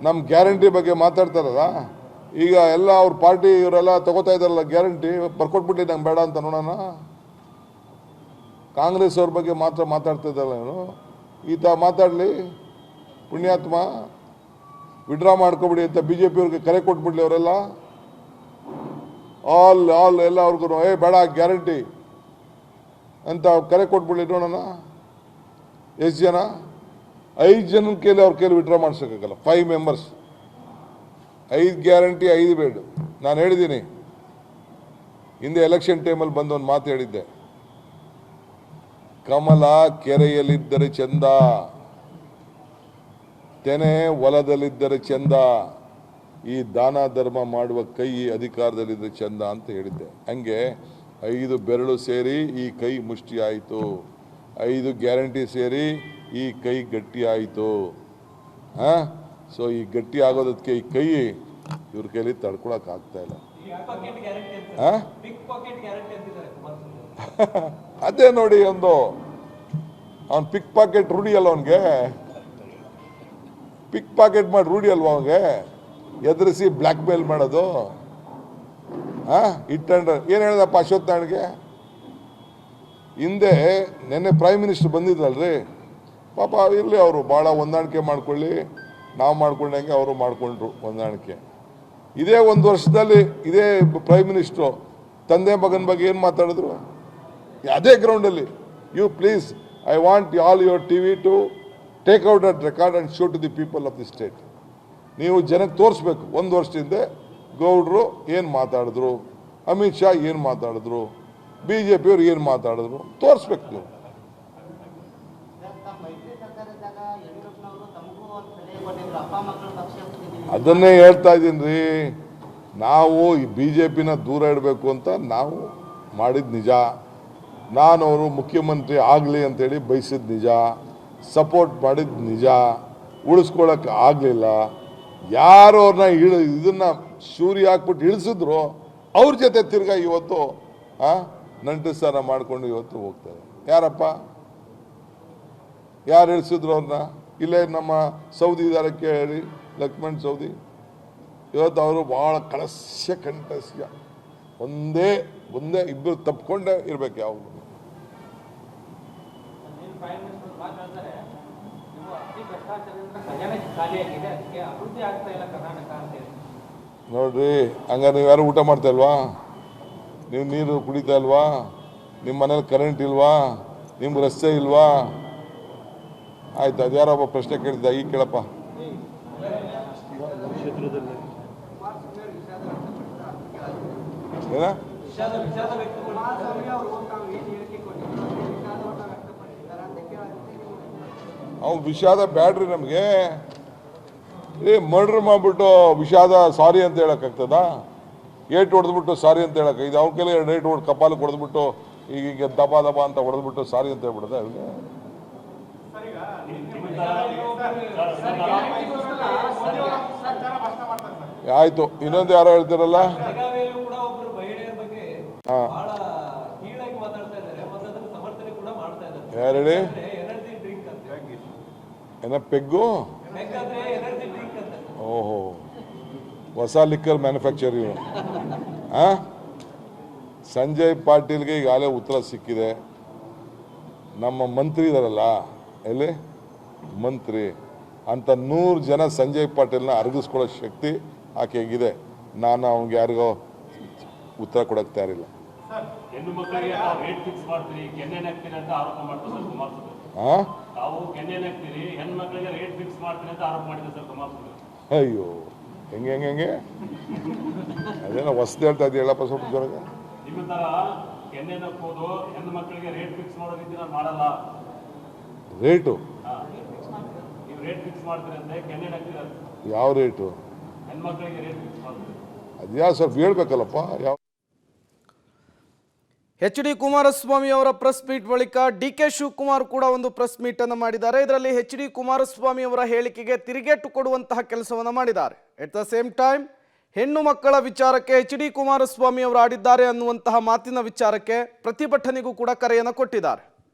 ನಮ್ಮ ಗ್ಯಾರಂಟಿ ಬಗ್ಗೆ ಮಾತಾಡ್ತಾರಲ್ಲ, ಈಗ ಎಲ್ಲ ಅವ್ರ ಪಾರ್ಟಿ ಇವರೆಲ್ಲ ತಗೋತಾ ಇದ್ದಾರಲ್ಲ ಗ್ಯಾರಂಟಿ, ಬರ್ಕೊಟ್ಬಿಟ್ಟು ನಂಗೆ ಬೇಡ ಅಂತ ನೋಡೋಣ. ಕಾಂಗ್ರೆಸ್ ಅವ್ರ ಬಗ್ಗೆ ಮಾತ್ರ ಮಾತಾಡ್ತಾ ಇದ್ದಲ್ಲ ಇವನು, ಈತ ಮಾತಾಡಲಿ ಪುಣ್ಯಾತ್ಮ, ವಿಡ್ರಾ ಮಾಡ್ಕೊಬಿಡಿ ಅಂತ ಬಿ ಜೆ ಪಿಯವ್ರಿಗೆ ಕರೆ ಕೊಟ್ಬಿಡ್ಲಿ ಅವರೆಲ್ಲ. ಆಲ್ ಎಲ್ಲ ಅವ್ರಿಗೂ ಬೇಡ ಗ್ಯಾರಂಟಿ ಅಂತ ಕರೆ ಕೊಟ್ಬಿಡ್ಲಿ ನೋಡೋಣ. ಎಷ್ಟು ಜನ? 5 ಜನ ಕೈಲಿ ಅವ್ರ ಕೈಲಿ ವಿಡ್ರಾ ಮಾಡ್ಸೋಕ್ಕಾಗಲ್ಲ. 5 ಮೆಂಬರ್ಸ್, 5 ಗ್ಯಾರಂಟಿ 5 ಬೇಡ. ನಾನು ಹೇಳಿದ್ದೀನಿ ಹಿಂದೆ ಎಲೆಕ್ಷನ್ ಟೈಮಲ್ಲಿ ಬಂದು ಒಂದು ಮಾತು ಹೇಳಿದ್ದೆ, ಕಮಲ ಕೆರೆಯಲ್ಲಿದ್ದರೆ ಚಂದ, ತೆನೆ ಹೊಲದಲ್ಲಿದ್ದರೆ ಚಂದ, ಈ ದಾನ ಧರ್ಮ ಮಾಡುವ ಕೈ ಅಧಿಕಾರದಲ್ಲಿದ್ದರೆ ಚಂದ ಅಂತ ಹೇಳಿದ್ದೆ. ಹಂಗೆ 5 ಬೆರಳು ಸೇರಿ ಈ ಕೈ ಮುಷ್ಟಿ ಆಯಿತು, 5 ಗ್ಯಾರಂಟಿ ಸೇರಿ ಈ ಕೈ ಗಟ್ಟಿ ಆಯಿತು. ಸೊ ಈ ಗಟ್ಟಿ ಆಗೋದಕ್ಕೆ ಈ ಕೈ ಇವ್ರ ಕೈಲಿ ತಡ್ಕೊಳಕ್ ಆಗ್ತಾ ಇಲ್ಲ. ಅದೇ ನೋಡಿ, ಅವನ್ ಪಿಕ್ ಪಾಕೆಟ್ ರೂಢಿ ಅಲ್ಲ, ಅವನ್ಗೆ ಪಿಕ್ ಪಾಕೆಟ್ ಮಾಡಿ ರೂಢಿ ಅಲ್ವಾ ಅವನಿಗೆ, ಎದುರಿಸಿ ಬ್ಲ್ಯಾಕ್ ಮೇಲ್ ಮಾಡೋದು. ಇಟ್ಟಂಡ್ರೆ ಏನು ಹೇಳ್ದಪ್ಪ ಅಶ್ವಥ್ ನಾರಾಯಣ್ಗೆ ಹಿಂದೆ ನಿನ್ನೆ ಪ್ರೈಮ್ ಮಿನಿಸ್ಟರ್ ಬಂದಿದ್ರಲ್ರಿ, ಪಾಪ ಇರಲಿ, ಅವರು ಭಾಳ ಹೊಂದಾಣಿಕೆ ಮಾಡ್ಕೊಳ್ಳಿ, ನಾವು ಮಾಡ್ಕೊಂಡಂಗೆ ಅವರು ಮಾಡ್ಕೊಂಡ್ರು ಹೊಂದಾಣಿಕೆ. ಇದೇ 1 ವರ್ಷದಲ್ಲಿ ಇದೇ ಪ್ರೈಮ್ ಮಿನಿಸ್ಟ್ರು ತಂದೆ ಮಗನ ಬಗ್ಗೆ ಏನು ಮಾತಾಡಿದ್ರು ಅದೇ ಗ್ರೌಂಡಲ್ಲಿ. You please, I want all your TV to take out that record and show to the people of the state. ನೀವು ಜನಕ್ಕೆ ತೋರಿಸ್ಬೇಕು 1 ವರ್ಷದಿಂದ ಗೌಡ್ರು ಏನು ಮಾತಾಡಿದ್ರು, ಅಮಿತ್ ಶಾ ಏನು ಮಾತಾಡಿದ್ರು, BJP ಅವ್ರು ಏನು ಮಾತಾಡಿದ್ರು ತೋರಿಸ್ಬೇಕು ನೀವು. ಅದನ್ನೇ ಹೇಳ್ತಾ ಇದ್ದೀನಿ ರೀ, ನಾವು ಈ BJPನ ದೂರ ಇಡಬೇಕು ಅಂತ ನಾವು ಮಾಡಿದ ನಿಜ. ನಾನು ಅವರು ಮುಖ್ಯಮಂತ್ರಿ ಆಗಲಿ ಅಂತೇಳಿ ಬಯಸಿದ ನಿಜ, ಸಪೋರ್ಟ್ ಮಾಡಿದ ನಿಜ, ಉಳಿಸ್ಕೊಳ್ಳೋಕೆ ಆಗಲಿಲ್ಲ. ಯಾರು ಅವ್ರನ್ನ ಇದನ್ನ ಶೂರಿ ಹಾಕ್ಬಿಟ್ಟು ಇಳಿಸಿದ್ರು, ಅವ್ರ ಜೊತೆ ತಿರ್ಗಾ ಇವತ್ತು ನಂಟು ಸ್ಥಾನ ಮಾಡಿಕೊಂಡು ಇವತ್ತು ಹೋಗ್ತಾರೆ. ಯಾರಪ್ಪ, ಯಾರು ಇಳಿಸಿದ್ರು ಅವ್ರನ್ನ? ಇಲ್ಲೇ ನಮ್ಮ ಸೌದಿ ಇದ್ದಾರೆ ಕೇಳಿ, ಲಕ್ಷ್ಮಣ್ ಸೌದಿ. ಇವತ್ತು ಅವರು ಭಾಳ ಕಳಸ್ಯ ಕಂಠಸ್ಯ, ಒಂದೇ ಇಬ್ಬರು ತಪ್ಕೊಂಡೇ ಇರ್ಬೇಕು ಯಾವಾಗ. ನೋಡ್ರಿ, ಹಂಗಾರೆ ನೀವು ಯಾರು ಊಟ ಮಾಡ್ತಾ ಇಲ್ವಾ? ನೀವು ನೀರು ಕುಡಿತಾ ಇಲ್ವಾ? ನಿಮ್ಮ ಮನೇಲಿ ಕರೆಂಟ್ ಇಲ್ವಾ? ನಿಮ್ಗೆ ರಸ್ತೆ ಇಲ್ವಾ? ಆಯ್ತು, ಅದು ಯಾರೊಬ್ಬ ಪ್ರಶ್ನೆ ಕೇಳಿದ್ದ, ಈಗ ಕೇಳಪ್ಪ. ಏನ ಅವ್ನು ವಿಷಾದ ಬ್ಯಾಡ್ರಿ ನಮಗೆ. ಮರ್ಡರ್ ಮಾಡ್ಬಿಟ್ಟು ವಿಷಾದ ಸಾರಿ ಅಂತ ಹೇಳಕ್ಕಾಗ್ತದ? ಏಟು ಹೊಡೆದ್ಬಿಟ್ಟು ಸಾರಿ ಅಂತ ಹೇಳಕ್ಕೆ ಇದು ಅವ್ನ ಕೈಲಿ 2 ಏಟು ಹೊಡೆದು ಕಪಾಲಕ್ಕೆ ಹೊಡೆದ್ಬಿಟ್ಟು ಈಗ ದಬ ಅಂತ ಹೊಡೆದ್ಬಿಟ್ಟು ಸಾರಿ ಅಂತ ಹೇಳ್ಬಿಡೋದ ಅವ್ರಿಗೆ? ಆಯ್ತು, ಇನ್ನೊಂದು ಯಾರೋ ಹೇಳ್ತಾರಲ್ಲ, ಯಾರು ಹೇಳಿ? ಏನ ಪೆಗ್ಗು? ಓಹೋ, ಹೊಸ ಲಿಕ್ಕರ್ ಮ್ಯಾನುಫ್ಯಾಕ್ಚರಿಂಗ್. ಸಂಜಯ್ ಪಾಟೀಲ್ಗೆ ಈಗಾಗಲೇ ಉತ್ತರ ಸಿಕ್ಕಿದೆ. ನಮ್ಮ ಮಂತ್ರಿ ಇದಾರಲ್ಲ, ಎಲ್ಲಿ ಮಂತ್ರಿ ಅಂತ 100 ಜನ ಸಂಜಯ್ ಪಾಟೀಲ್ನ ಅರಗಿಸ್ಕೊಳ್ಳೋ ಶಕ್ತಿ ಆಕೆಗಿದೆ. ನಾನು ಅವ್ನಿಗೆ ಯಾರಿಗೋ ಉತ್ತರ ಕೊಡಕ್ಕೆ ತಯಾರಿಲ್ಲ. ಅಯ್ಯೋ, ಹೆಂಗೆ ಅದೇನೋ ಹೊಸ್ದು ಹೇಳ್ತಾ ಇದ್ದೀವಿ, ಹೇಳಪ್ಪ ಸ್ವಲ್ಪ ಜೊತೆಗೆ. ರೇಟು ಯಾವ ರೇಟು? ಅದ್ಯಾವ ಸ್ವಲ್ಪ ಹೇಳ್ಬೇಕಲ್ಲಪ್ಪ. ಯಾವ ಎಚ್ ಡಿ ಕುಮಾರಸ್ವಾಮಿ ಅವರ ಪ್ರೆಸ್ ಮೀಟ್ ಬಳಿಕ ಡಿ.ಕೆ. ಶಿವಕುಮಾರ್ ಕೂಡ ಒಂದು ಪ್ರೆಸ್ ಮೀಟ್ ಅನ್ನು ಮಾಡಿದ್ದಾರೆ. ಇದರಲ್ಲಿ ಎಚ್ ಡಿ ಕುಮಾರಸ್ವಾಮಿ ಅವರ ಹೇಳಿಕೆಗೆ ತಿರುಗೇಟು ಕೊಡುವಂತಹ ಕೆಲಸವನ್ನು ಮಾಡಿದ್ದಾರೆ. ಎಟ್ ದ ಸೇಮ್ ಟೈಮ್ ಹೆಣ್ಣು ಮಕ್ಕಳ ವಿಚಾರಕ್ಕೆ ಎಚ್ ಡಿ ಕುಮಾರಸ್ವಾಮಿ ಅವರು ಆಡಿದ್ದಾರೆ ಅನ್ನುವಂತಹ ಮಾತಿನ ವಿಚಾರಕ್ಕೆ ಪ್ರತಿಭಟನೆಗೂ ಕೂಡ ಕರೆಯನ್ನು ಕೊಟ್ಟಿದ್ದಾರೆ.